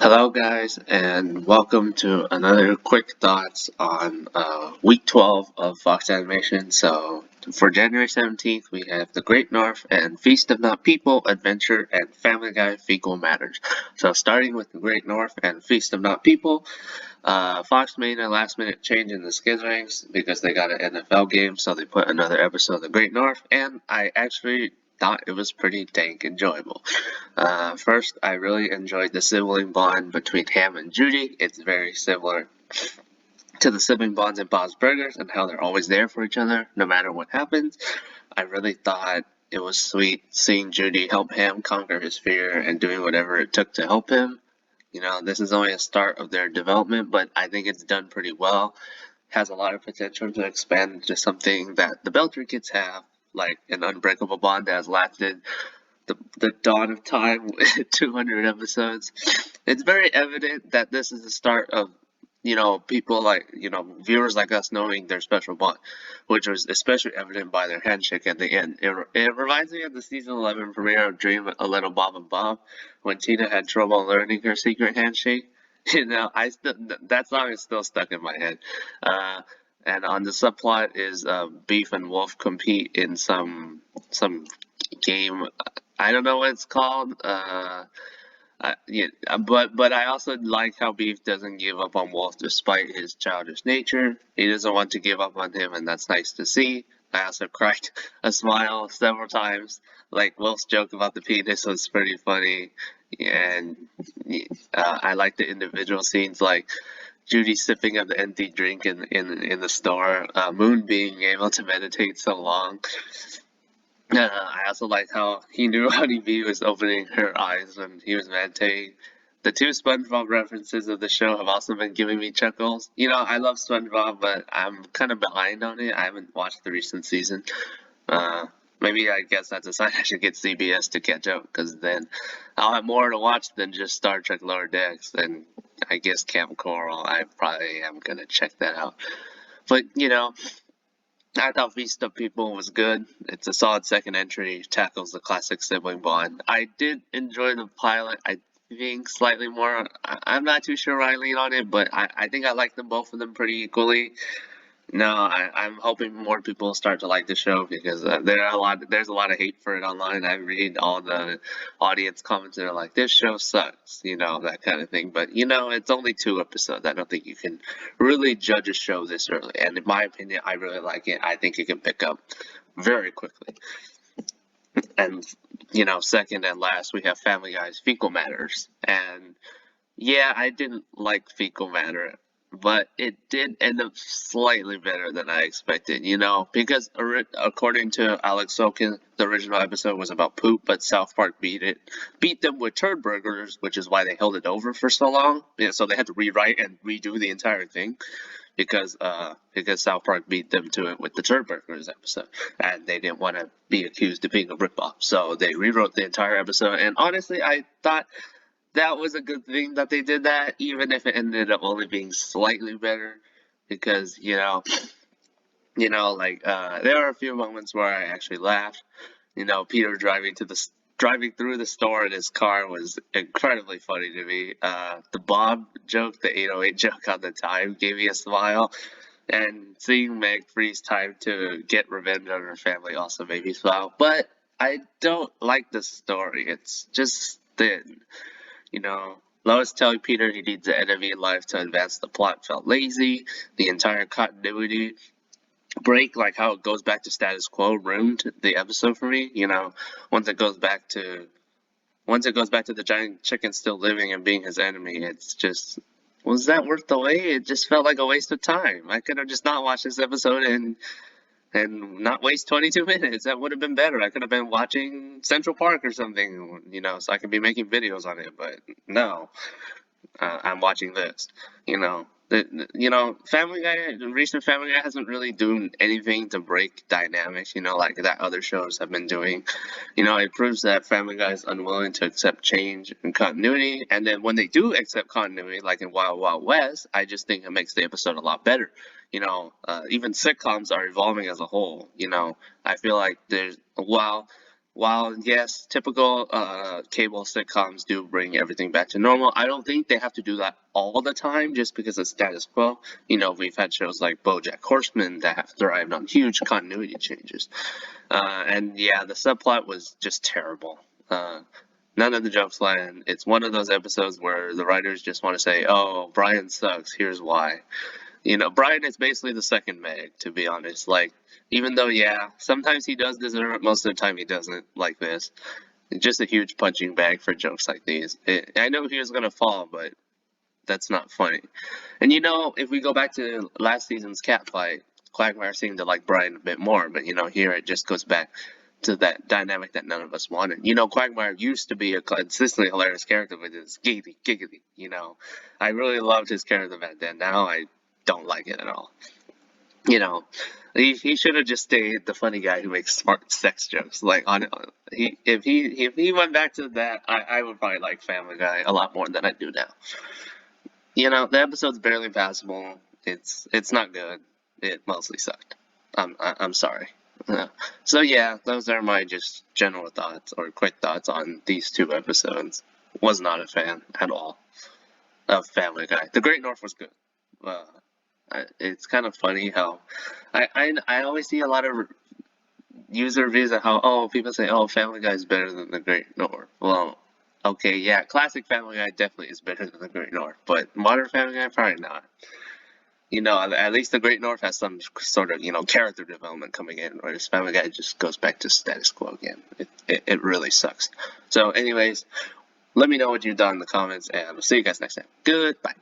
Hello, guys, and welcome to another quick thoughts on week 12 of Fox Animation. So, for January 17th, we have The Great North and Feast of Not People, Adventure, and Family Guy Fecal Matters. So, starting with The Great North and Feast of Not People, Fox made a last minute change in the schedulings because they got an NFL game, so they put another episode of The Great North, and I actually thought it was pretty dang enjoyable. First, I really enjoyed the sibling bond between Ham and Judy. It's very similar to the sibling bonds in Bob's Burgers and how they're always there for each other no matter what happens. I really thought it was sweet seeing Judy help Ham conquer his fear and doing whatever it took to help him. This is only a start of their development, but I think it's done pretty well. Has a lot of potential to expand into something that the Belcher kids have, like an unbreakable bond that has lasted the dawn of time with 200 episodes. It's very evident that this is the start of, people like, viewers like us knowing their special bond, which was especially evident by their handshake at the end. It reminds me of the season 11 premiere of Dream a Little Bob and Bob when Tina had trouble learning her secret handshake. That song is still stuck in my head. And on the subplot is Beef and Wolf compete in some game. I don't know what it's called. Yeah, but I also like how Beef doesn't give up on Wolf despite his childish nature. He doesn't want to give up on him, and that's nice to see. I also cracked a smile several times. Like Wolf's joke about the penis was pretty funny, and I like the individual scenes like Judy sipping of the empty drink in the store. Moon being able to meditate so long. I also like how he knew Honey Bee was opening her eyes when he was meditating. The two SpongeBob references of the show have also been giving me chuckles. I love SpongeBob, but I'm kind of behind on it. I haven't watched the recent season. Uh, Maybe I guess that's a sign I should get CBS to catch up, because then I'll have more to watch than just Star Trek Lower Decks. And I guess Camp Coral, I probably am gonna check that out. But I thought Feast of People was good. It's a solid second entry, tackles the classic sibling bond. I did enjoy the pilot. I think slightly more. I'm not too sure where I lean on it, but I think I like them both of them pretty equally. No, I'm hoping more people start to like the show because there's a lot of hate for it online. I read all the audience comments that are like, "This show sucks," that kind of thing. But it's only 2 episodes. I don't think you can really judge a show this early. And in my opinion, I really like it. I think it can pick up very quickly. And second and last, we have Family Guy's Fecal Matters. And yeah, I didn't like Fecal Matter, but it did end up slightly better than I expected, because according to Alex Sokin, the original episode was about poop, but South Park beat them with turd burgers, which is why they held it over for so long. Yeah, so they had to rewrite and redo the entire thing because South Park beat them to it with the turd burgers episode, and they didn't want to be accused of being a ripoff, so they rewrote the entire episode. And honestly, I thought that was a good thing that they did that, even if it ended up only being slightly better, because there are a few moments where I actually laughed. Peter driving through the store in his car was incredibly funny to me. The Bob joke, the 808 joke on the time, gave me a smile. And seeing Meg freeze time to get revenge on her family also made me smile. But I don't like the story. It's just thin. Lois telling Peter he needs an enemy in life to advance the plot felt lazy. The entire continuity break, like how it goes back to status quo, ruined the episode for me. Once it goes back to the giant chicken still living and being his enemy, it's just, was that worth the wait? It just felt like a waste of time. I could have just not watched this episode and not waste 22 minutes. That would have been better. I could have been watching Central Park or something, so I could be making videos on it. But no, I'm watching this. Family Guy, recent Family Guy hasn't really done anything to break dynamics, like that other shows have been doing. It proves that Family Guy is unwilling to accept change and continuity. And then when they do accept continuity, like in Wild Wild West, I just think it makes the episode a lot better. Even sitcoms are evolving as a whole. I feel like while yes, typical cable sitcoms do bring everything back to normal, I don't think they have to do that all the time just because of status quo. You know, we've had shows like BoJack Horseman that have thrived on huge continuity changes. And yeah, the subplot was just terrible. None of the jokes land. It's one of those episodes where the writers just want to say, "Oh, Brian sucks. Here's why." You know, Brian is basically the second Meg, to be honest. Like, even though, yeah, sometimes he does deserve it, most of the time he doesn't, like this. It's just a huge punching bag for jokes like these. I know he was gonna fall, but that's not funny. And you know, if we go back to last season's cat fight, Quagmire seemed to like Brian a bit more, but you know, here it just goes back to that dynamic that none of us wanted. You know, Quagmire used to be a consistently hilarious character with his giggity, giggity, you know. I really loved his character back then. Now I don't like it at all. You know, he should have just stayed the funny guy who makes smart sex jokes. Like if he went back to that, I would probably like Family Guy a lot more than I do now. You know, the episode's barely passable. It's not good. It mostly sucked. I'm sorry. So yeah, those are my just general thoughts or quick thoughts on these two episodes. Was not a fan at all of Family Guy. The Great North was good. Uh, it's kind of funny how I always see a lot of user reviews of how people say Family Guy is better than The Great North. Well, okay, yeah, classic Family Guy definitely is better than The Great North, but modern Family Guy probably not. You know, at least The Great North has some sort of character development coming in, whereas Family Guy just goes back to status quo again. It really sucks. So, anyways, let me know what you've done in the comments, and we'll see you guys next time. Goodbye.